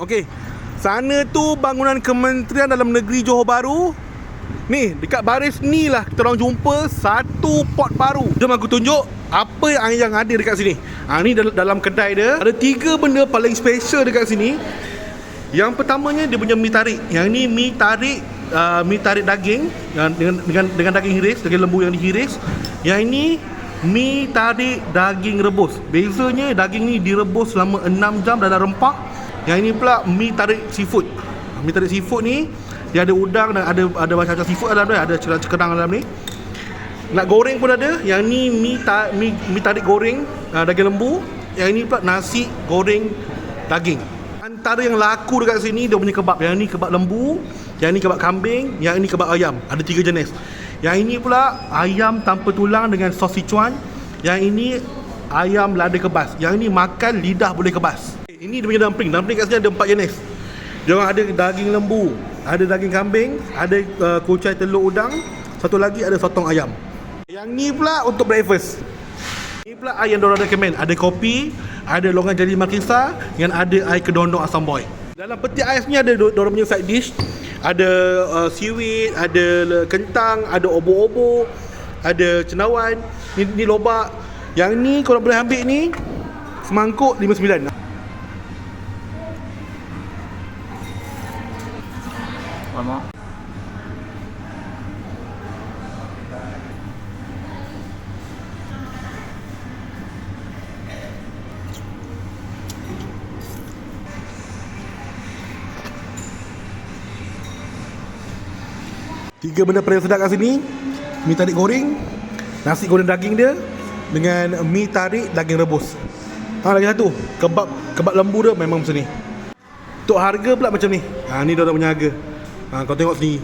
Okey. Sana tu bangunan Kementerian Dalam Negeri Johor Bahru. Ni, dekat baris ni lah kita orang jumpa satu pot baru. Jom aku tunjuk apa yang ada dekat sini. Ni dalam kedai dia. Ada 3 benda paling special dekat sini. Yang pertamanya dia punya mi tarik. Yang ni mi tarik daging dengan daging hiris, daging lembu yang dihiris. Yang ini mi tarik daging rebus. Bezanya daging ni direbus selama 6 jam dalam rempah. Yang ini pula mi tarik seafood. Mi tarik seafood ni dia ada udang dan ada macam-macam seafood dalam dia, ada cekadang dalam ni. Nak goreng pun ada. Yang ni mi tarik goreng daging lembu. Yang ini pula nasi goreng daging. Antara yang laku dekat sini dia punya kebab. Yang ni kebab lembu, yang ni kebab kambing, yang ini kebab ayam. Ada 3 jenis. Yang ini pula ayam tanpa tulang dengan sos Sichuan. Yang ini ayam lada kebas. Yang ini makan lidah boleh kebas. Ini dia punya dumpling. Dumpling kat sini ada 4 jenis. Dia orang ada daging lembu, ada daging kambing, ada kucai telur udang, satu lagi ada sotong ayam. Yang ni pula untuk breakfast. Ni pula air yang diorang recommend. Ada kopi, ada longan jadi makisa, dengan ada air kedondong asam boy. Dalam peti ais ni ada diorang punya side dish. Ada seaweed, ada kentang, ada obor-obor, ada cendawan, ni lobak. Yang ni korang boleh ambil ni semangkuk 59. Lama. Tiga benda paling sedap kat sini. Mi tarik goreng, nasi goreng daging dia, dengan mi tarik daging rebus. Lagi satu, kebab lembu dia memang macam ni. Untuk harga pula macam ni. Ni dia punya harga. Kau tengok sini.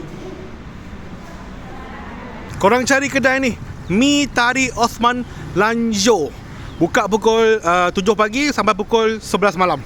Korang cari kedai ni, Mi Tarik Osman Lanjo. Buka pukul 7 pagi sampai pukul 11 malam.